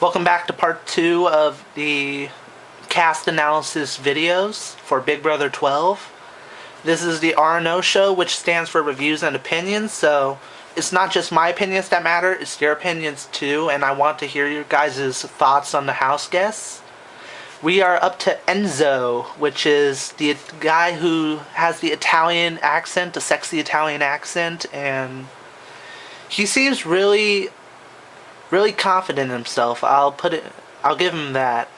Welcome back to part 2 of the cast analysis videos for Big Brother 12. This is the R&O show, which stands for reviews and opinions, so it's not just my opinions that matter, it's your opinions too, and I want to hear your guys' thoughts on the house guests. We are up to Enzo, which is the guy who has the Italian accent, the sexy Italian accent, and he seems really confident in himself. I'll give him that.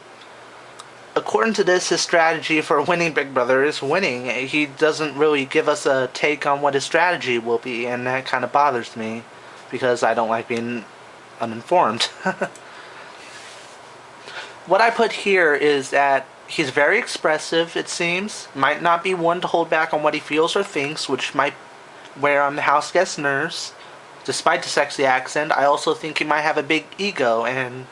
According to this, his strategy for winning Big Brother is winning. He doesn't really give us a take on what his strategy will be, and that kind of bothers me because I don't like being uninformed. What I put here is that he's very expressive, it seems. Might not be one to hold back on what he feels or thinks, which might wear on the house guest nerves. Despite the sexy accent, I also think he might have a big ego. And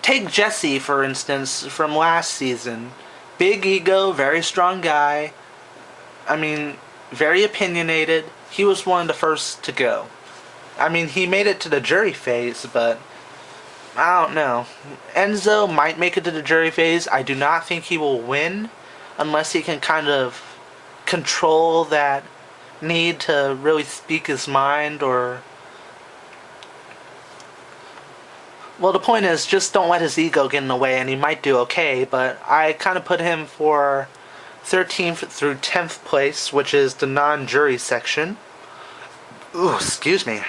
take Jesse, for instance, from last season. Big ego, very strong guy. I mean, very opinionated. He was one of the first to go. I mean, he made it to the jury phase, but I don't know. Enzo might make it to the jury phase. I do not think he will win unless he can kind of control that need to really speak his mind, or well, the point is, just don't let his ego get in the way and he might do okay. But I kind of put him for 13th through 10th place, which is the non-jury section. Ooh, excuse me.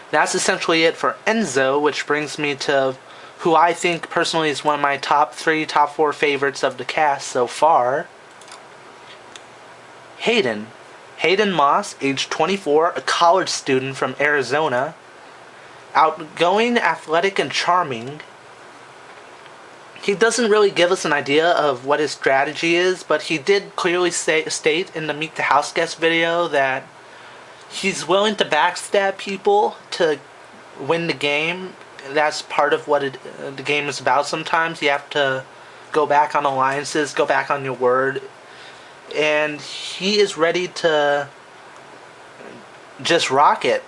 That's essentially it for Enzo, which brings me to who I think personally is one of my top 4 favorites of the cast so far. Hayden. Hayden Moss, age 24, a college student from Arizona. Outgoing, athletic, and charming. He doesn't really give us an idea of what his strategy is, but he did clearly state in the Meet the House Guest video that he's willing to backstab people to win the game. That's part of what the game is about sometimes. You have to go back on alliances, go back on your word. And he is ready to just rock it.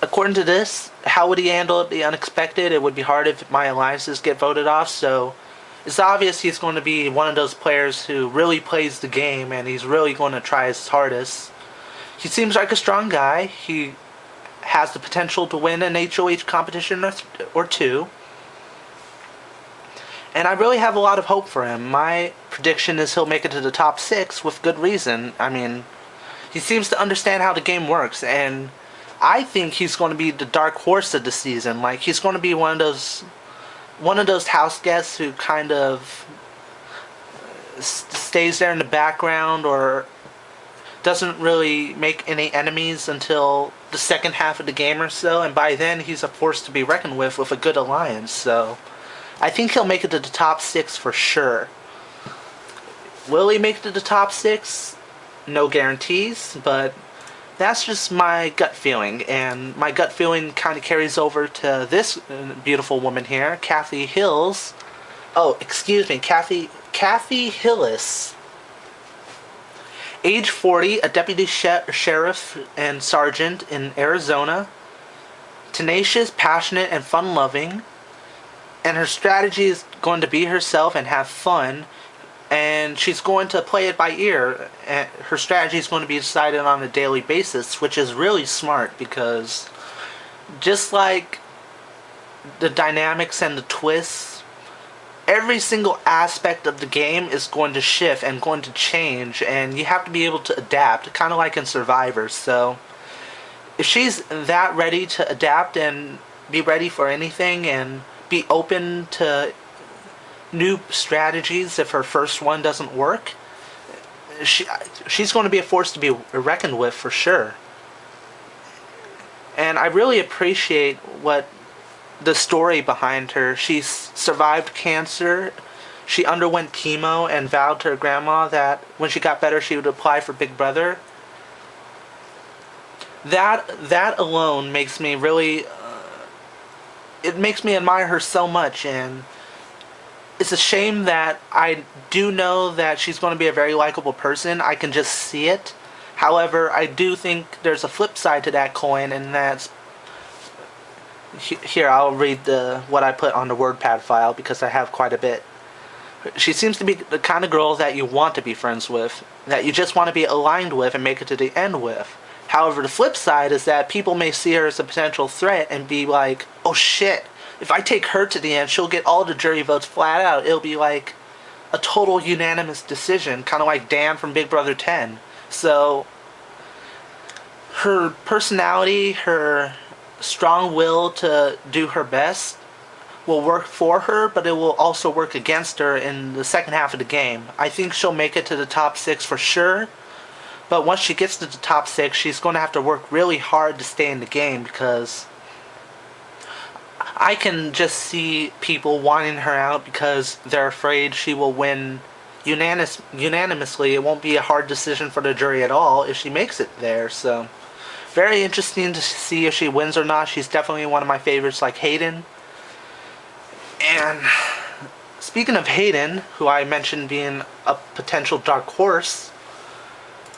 According to this, how would he handle the unexpected? It would be hard if my alliances get voted off, so it's obvious he's going to be one of those players who really plays the game, and he's really going to try his hardest. He seems like a strong guy. He has the potential to win an HOH competition or two. And I really have a lot of hope for him. My prediction is he'll make it to the top 6 with good reason. I mean, he seems to understand how the game works, and I think he's going to be the dark horse of the season. Like, he's going to be one of those house guests who kind of stays there in the background or doesn't really make any enemies until the second half of the game or so, and by then he's a force to be reckoned with a good alliance. So I think he'll make it to the top 6 for sure. Will he make it to the top 6? No guarantees, but that's just my gut feeling, and my gut feeling kind of carries over to this beautiful woman here, Kathy Hills. Oh, excuse me, Kathy Hillis. Age 40, a deputy sheriff and sergeant in Arizona. Tenacious, passionate, and fun-loving. And her strategy is going to be herself and have fun, and she's going to play it by ear. And her strategy is going to be decided on a daily basis, which is really smart, because just like the dynamics and the twists, every single aspect of the game is going to shift and going to change, and you have to be able to adapt, kind of like in Survivor. So if she's that ready to adapt and be ready for anything and be open to new strategies if her first one doesn't work, she's going to be a force to be reckoned with for sure. And I really appreciate what the story behind her. She survived cancer. She underwent chemo and vowed to her grandma that when she got better she would apply for Big Brother. That alone makes me really it makes me admire her so much, and it's a shame that I do know that she's going to be a very likable person. I can just see it. However, I do think there's a flip side to that coin, and that's Here, I'll read what I put on the WordPad file because I have quite a bit. She seems to be the kind of girl that you want to be friends with, that you just want to be aligned with and make it to the end with. However, the flip side is that people may see her as a potential threat and be like, oh shit, if I take her to the end, she'll get all the jury votes flat out. It'll be like a total unanimous decision, kind of like Dan from Big Brother 10. So, her personality, her strong will to do her best will work for her, but it will also work against her in the second half of the game. I think she'll make it to the top 6 for sure, but once she gets to the top 6, she's going to have to work really hard to stay in the game because I can just see people wanting her out because they're afraid she will win unanimously. It won't be a hard decision for the jury at all if she makes it there, so very interesting to see if she wins or not. She's definitely one of my favorites, like Hayden. And speaking of Hayden, who I mentioned being a potential dark horse,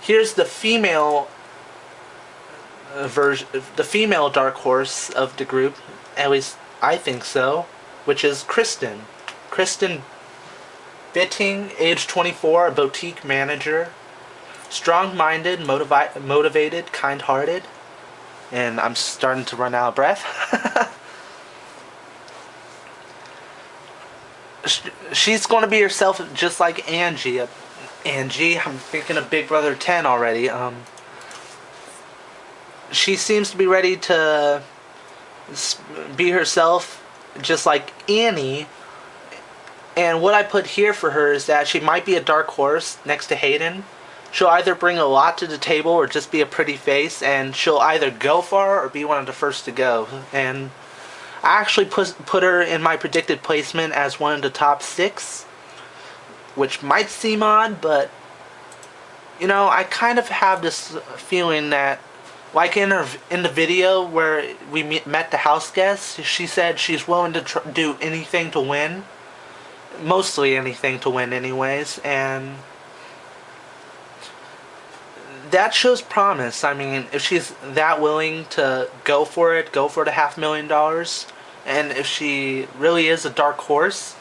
here's the female version, the female dark horse of the group, at least I think so, which is Kristen. Kristen Bitting, age 24, a boutique manager, strong-minded, motivated, kind-hearted, and I'm starting to run out of breath. She's going to be herself just like Angie. Angie, I'm thinking of Big Brother 10 already. She seems to be ready to be herself just like Annie. And what I put here for her is that she might be a dark horse next to Hayden. She'll either bring a lot to the table or just be a pretty face, and she'll either go far or be one of the first to go. And I actually put her in my predicted placement as one of the top 6, which might seem odd, but you know, I kind of have this feeling that, like in the video where we met the house guests, she said she's willing to do anything to win, mostly anything to win, anyways, and that shows promise. I mean, if she's that willing to go for it, go for the $500,000, and if she really is a dark horse,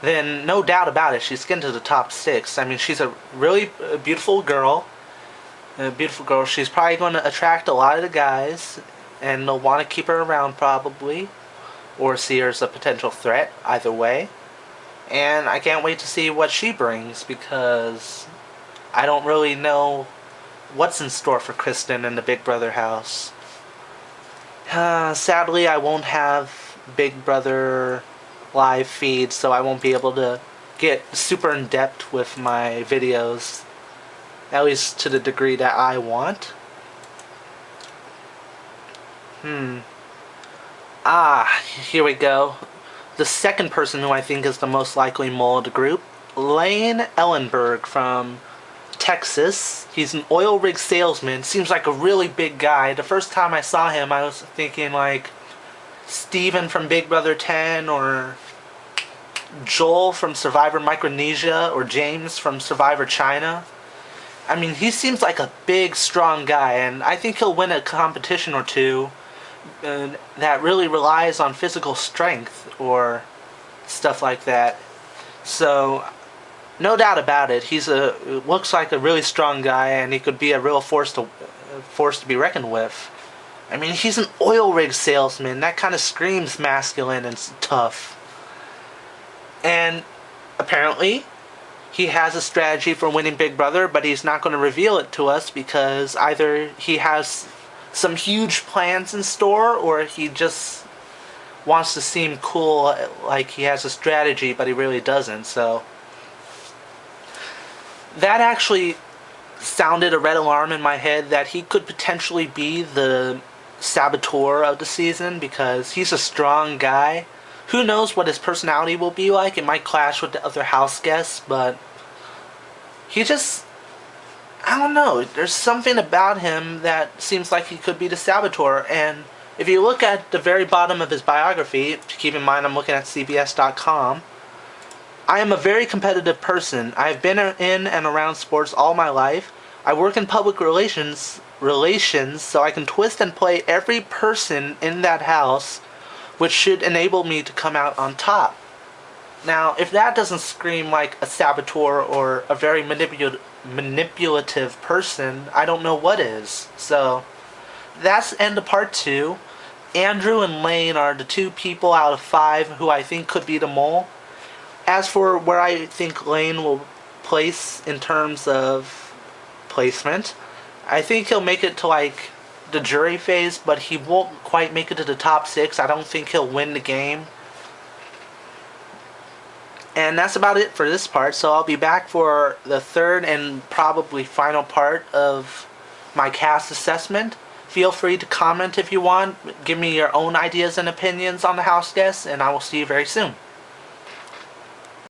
then no doubt about it, she's getting to the top 6. I mean, she's a really beautiful girl. She's probably going to attract a lot of the guys, and they'll want to keep her around probably, or see her as a potential threat, either way. And I can't wait to see what she brings, because I don't really know what's in store for Kristen in the Big Brother house. Sadly, I won't have Big Brother live feed, so I won't be able to get super in depth with my videos, at least to the degree that I want. Here we go. The second person who I think is the most likely mole of the group, Lane Ellenberg from Texas. He's an oil rig salesman. Seems like a really big guy. The first time I saw him, I was thinking like Steven from Big Brother 10, or Joel from Survivor Micronesia, or James from Survivor China. I mean, he seems like a big, strong guy, and I think he'll win a competition or two that really relies on physical strength or stuff like that. So, no doubt about it, looks like a really strong guy, and he could be a real force to be reckoned with. I mean, he's an oil rig salesman. That kind of screams masculine and tough. And apparently, he has a strategy for winning Big Brother, but he's not going to reveal it to us because either he has some huge plans in store, or he just wants to seem cool, like he has a strategy, but he really doesn't. So that actually sounded a red alarm in my head that he could potentially be the saboteur of the season, because he's a strong guy. Who knows what his personality will be like? It might clash with the other house guests, but he just, I don't know, there's something about him that seems like he could be the saboteur. And if you look at the very bottom of his biography, keep in mind I'm looking at CBS.com, I am a very competitive person. I've been in and around sports all my life. I work in public relations, so I can twist and play every person in that house which should enable me to come out on top. Now, if that doesn't scream like a saboteur or a very manipulative person, I don't know what is. So, that's the end of part 2. Andrew and Lane are the 2 people out of 5 who I think could be the mole. As for where I think Lane will place in terms of placement, I think he'll make it to like the jury phase, but he won't quite make it to the top 6. I don't think he'll win the game. And that's about it for this part, so I'll be back for the third and probably final part of my cast assessment. Feel free to comment if you want, give me your own ideas and opinions on the house guests, and I will see you very soon.